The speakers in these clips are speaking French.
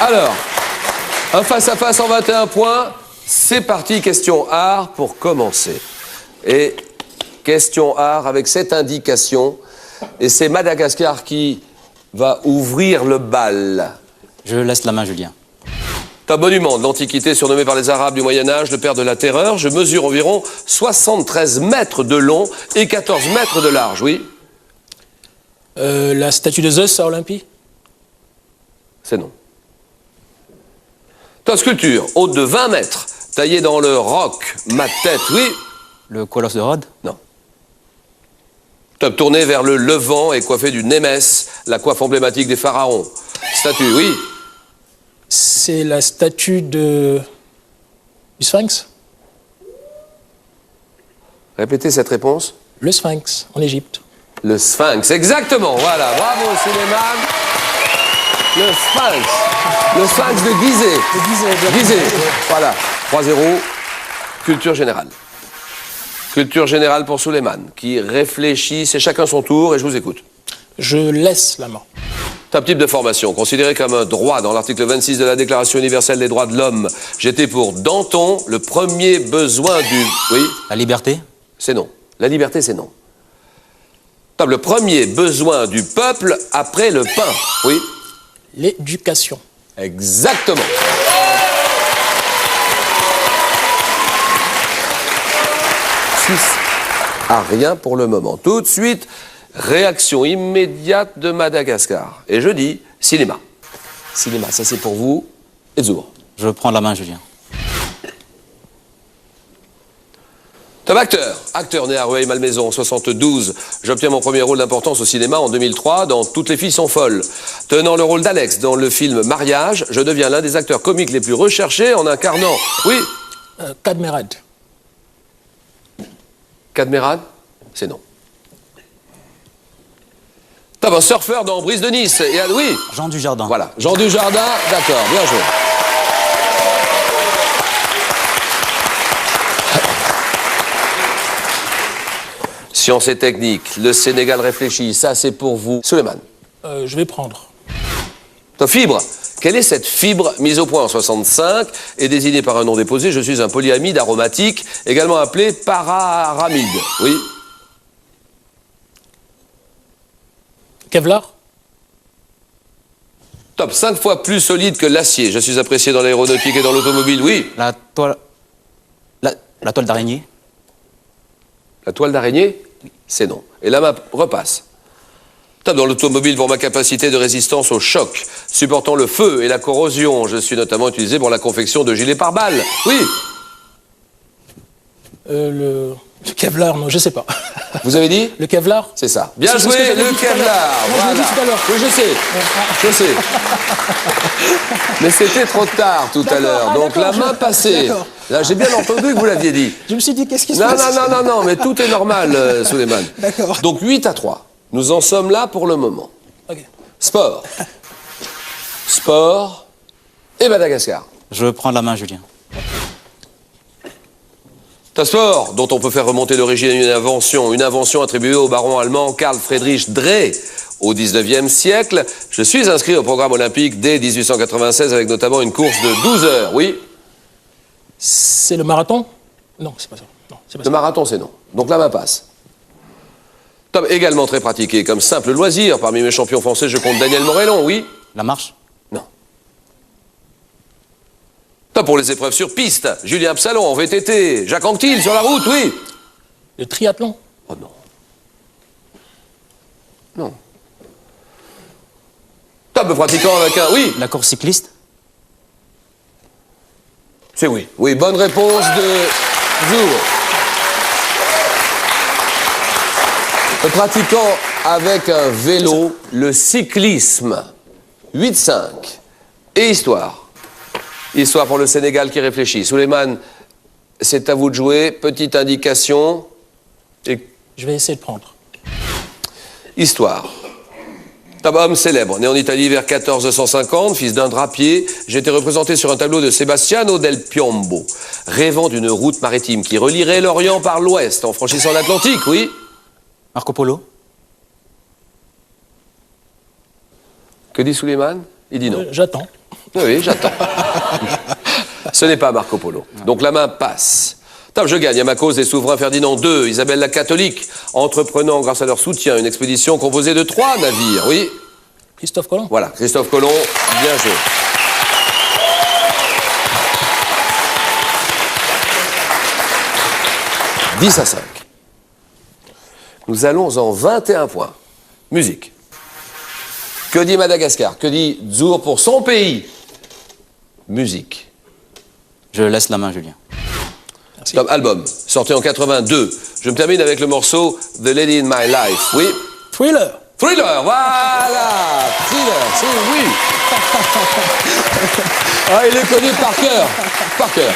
Alors, un face-à-face en 21 points. C'est parti, question art pour commencer. Et question art avec cette indication. Et c'est Madagascar qui va ouvrir le bal. Je laisse la main, Julien. Un monument de l'Antiquité surnommé par les Arabes du Moyen-Âge le père de la terreur. Je mesure environ 73 mètres de long et 14 mètres de large, oui. La statue de Zeus à Olympie? C'est non. Ta sculpture, haute de 20 mètres, taillée dans le roc, ma tête, oui. Le colosse de Rhodes? Non. Top tourné vers le Levant et coiffé du Némès, la coiffe emblématique des pharaons. Statue, oui. C'est la statue du Sphinx? Répétez cette réponse. Le Sphinx, en Égypte. Le Sphinx, exactement, voilà. Bravo, Suleiman. Le Sphinx. Le Sphinx de Gizeh. Gizeh, voilà. 3-0. Culture générale. Culture générale pour Suleiman, qui réfléchit, c'est chacun son tour, et je vous écoute. Je laisse la main. Top type de formation, considéré comme un droit dans l'article 26 de la Déclaration universelle des droits de l'homme. J'étais pour Danton, le premier besoin du... Oui? La liberté? C'est non. La liberté, c'est non. Top, le premier besoin du peuple après le pain. Oui? L'éducation. Exactement. À rien pour le moment. Tout de suite, réaction immédiate de Madagascar. Et je dis cinéma. Cinéma, ça c'est pour vous. Et Zour. Je prends la main, Julien. Top acteur. Acteur né à Rueil-Malmaison en 72. J'obtiens mon premier rôle d'importance au cinéma en 2003 dans Toutes les filles sont folles. Tenant le rôle d'Alex dans le film Mariage, je deviens l'un des acteurs comiques les plus recherchés en incarnant... Oui? Cadmerade. Cadmerade? C'est non. Top, un surfeur dans Brise de Nice. Et oui? Jean Dujardin. Voilà. Jean Dujardin, d'accord, bien joué. Science et technique, le Sénégal réfléchit, ça c'est pour vous. Suleiman. Je vais prendre. Top, fibre. Quelle est cette fibre mise au point en 65 et désignée par un nom déposé? Je suis un polyamide aromatique, également appelé pararamide. Oui? Kevlar? Top, 5 fois plus solide que l'acier. Je suis apprécié dans l'aéronautique et dans l'automobile, oui. La toile... La toile d'araignée? La toile d'araignée? C'est non. Et la map repasse. Top, dans l'automobile pour ma capacité de résistance au choc, supportant le feu et la corrosion. Je suis notamment utilisé pour la confection de gilets pare-balles. Oui. Le Kevlar, non, je sais pas. Vous avez dit? Le Kevlar? C'est ça. Bien C'est ce que joué, j'avais le dit tout à l'heure. Kevlar. Non, je l'ai dit tout à l'heure. Oui, je sais. Je sais. Mais c'était trop tard tout à l'heure. Donc la main passée. D'accord. Là, j'ai bien entendu que vous l'aviez dit. Je me suis dit, qu'est-ce qui se Non, passe? non, mais tout est normal, Suleiman. D'accord. Donc 8-3. Nous en sommes là pour le moment. Ok. Sport. Sport et Madagascar. Je prends la main, Julien. Un sport dont on peut faire remonter l'origine d'une invention. Une invention attribuée au baron allemand Karl Friedrich Dreh au 19e siècle. Je suis inscrit au programme olympique dès 1896 avec notamment une course de 12 heures. Oui? C'est le marathon? Non, c'est pas ça. Non, c'est pas Le ça. marathon, c'est non. Donc la main passe. Top, également très pratiqué comme simple loisir. Parmi mes champions français, je compte Daniel Morellon, oui? La marche? Non. Top pour les épreuves sur piste. Julien Absalon en VTT. Jacques Anquetil sur la route, oui? Le triathlon? Oh non. Non. Top, pratiquant avec un... Oui? La course cycliste? C'est oui. Oui, bonne réponse de Zour. Pratiquant avec un vélo, le cyclisme. 8-5. Et histoire. Histoire pour le Sénégal qui réfléchit. Suleiman, c'est à vous de jouer. Petite indication. Et... Je vais essayer de prendre. Histoire. Un homme célèbre, né en Italie vers 1450, fils d'un drapier, j'ai été représenté sur un tableau de Sebastiano del Piombo, rêvant d'une route maritime qui relierait l'Orient par l'Ouest en franchissant l'Atlantique, oui? Marco Polo? Que dit Suleiman? Il dit non. J'attends. Oui, j'attends. Ce n'est pas Marco Polo. Donc la main passe. Top, je gagne à ma cause des souverains Ferdinand II, Isabelle la catholique, entreprenant grâce à leur soutien une expédition composée de 3 navires. Oui, Christophe Colomb. voilà, Christophe Colomb, bien joué. « 10-5. Nous allons en 21 points. Musique. Que dit Madagascar? Que dit Zour pour son pays? Musique. Je laisse la main, Julien. Merci. Top album, sorti en 82. Je me termine avec le morceau The Lady in My Life. Oui. Thriller. Thriller, voilà. Thriller, c'est oui. Ah, il est connu par cœur. Par cœur.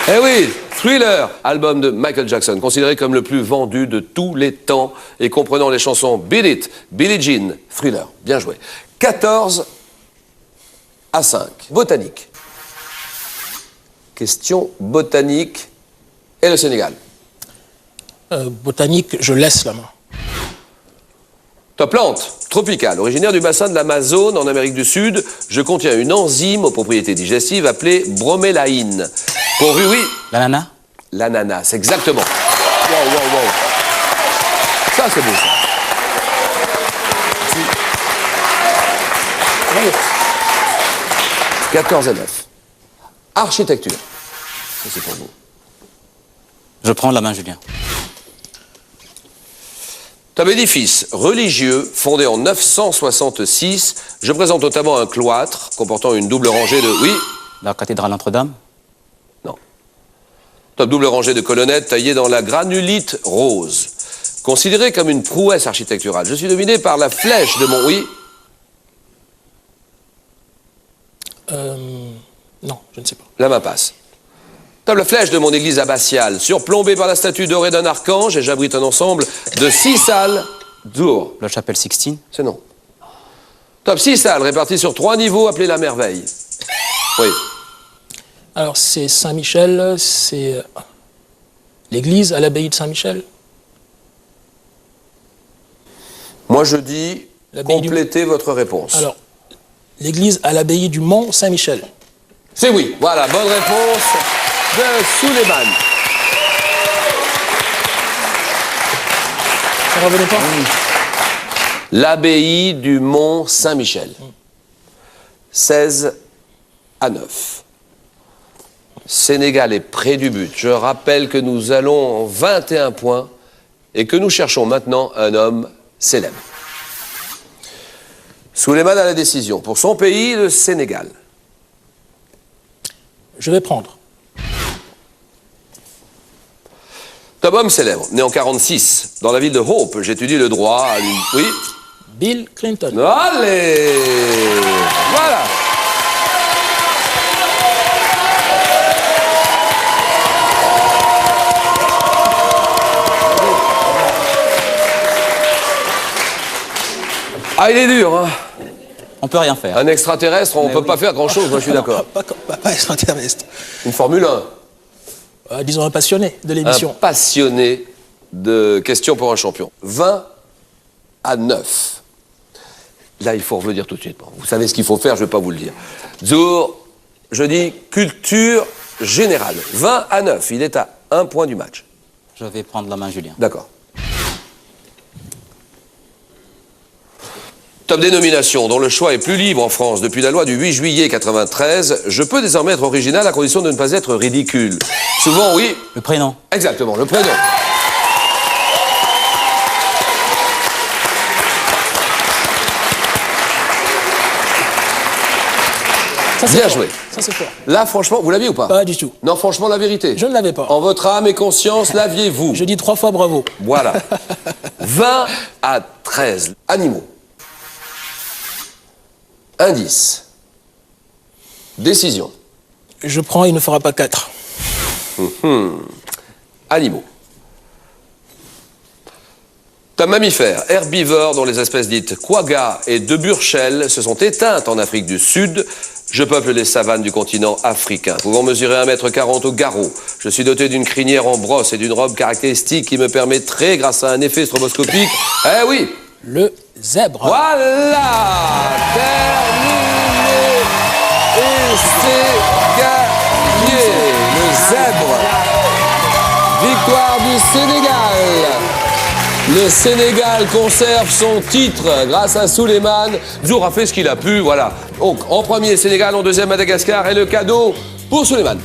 Eh oui, Thriller, album de Michael Jackson, considéré comme le plus vendu de tous les temps et comprenant les chansons Beat It, Billie Jean, Thriller. Bien joué. 14-5. Botanique. Question botanique et le Sénégal. Botanique, je laisse la main. Top plante tropicale, originaire du bassin de l'Amazone en Amérique du Sud, je contiens une enzyme aux propriétés digestives appelée bromélaïne. Pourvu, oui, L'ananas? l'ananas, exactement. Wow, wow, wow. Ça, c'est beau, ça. Bravo. 14-9. Architecture. Ça, c'est pour vous. Je prends la main, Julien. Top édifice religieux fondé en 966. Je présente notamment un cloître comportant une double rangée de... Oui, La cathédrale Notre-Dame? non. Top double rangée de colonnettes taillées dans la granulite rose. Considéré comme une prouesse architecturale. Je suis dominé par la flèche de mon... Oui, Non, je ne sais pas. la main passe. Top la flèche de mon église abbatiale, surplombée par la statue dorée d'un archange, et j'abrite un ensemble de 6 salles d'our. La chapelle Sixtine? C'est non. Top 6 salles réparties sur 3 niveaux appelées la merveille. Oui. Alors, c'est Saint-Michel, c'est l'église à l'abbaye de Saint-Michel. Moi, je dis L'abbaye du- complétez votre réponse. Alors, l'église à l'abbaye du Mont Saint-Michel. C'est oui. Voilà, bonne réponse de Souleymane. Ça revenait pas L'abbaye du Mont Saint-Michel. 16-9. Sénégal est près du but. Je rappelle que nous allons en 21 points et que nous cherchons maintenant un homme célèbre. Souleymane a la décision. Pour son pays, le Sénégal. Je vais prendre. Top homme célèbre, né en 46, dans la ville de Hope, j'étudie le droit à l'une... Oui. Bill Clinton. Allez! Voilà! Ah, il est dur, hein? On peut rien faire. Un extraterrestre, on ne peut pas faire grand-chose, moi je suis d'accord. Pas extraterrestre. Une Formule 1, Disons un passionné de un l'émission. passionné de questions pour un champion. 20-9. Là, il faut revenir tout de suite. Bon, vous savez ce qu'il faut faire, je ne vais pas vous le dire. Zour, je dis culture générale. 20-9, il est à 1 point du match. Je vais prendre la main, Julien. D'accord. Top dénomination, dont le choix est plus libre en France depuis la loi du 8 juillet 93, je peux désormais être original à condition de ne pas être ridicule. Souvent, oui, Le prénom? exactement, le prénom. Ça, c'est Bien fort. joué. Ça, c'est fort. Là, franchement, vous l'aviez ou pas? Pas du tout. Non, franchement, la vérité. Je ne l'avais pas. En votre âme et conscience, l'aviez-vous? Je dis 3 fois bravo. Voilà. 20-13. Animaux. Indice. Décision. Je prends, il ne fera pas 4. Animaux. Un mammifère herbivore dont les espèces dites quagga et de Burchell se sont éteintes en Afrique du Sud. Je peuple les savanes du continent africain. Pouvant mesurer 1,40 m au garrot, je suis doté d'une crinière en brosse et d'une robe caractéristique qui me permettrait, grâce à un effet stroboscopique... Eh oui! Le zèbre. Voilà! Terminé! c'est gagné. Le zèbre. Victoire du Sénégal. Le Sénégal conserve son titre grâce à Souleymane. Zour a fait ce qu'il a pu, voilà. Donc, en premier, Sénégal, en deuxième, Madagascar. Et le cadeau pour Souleymane.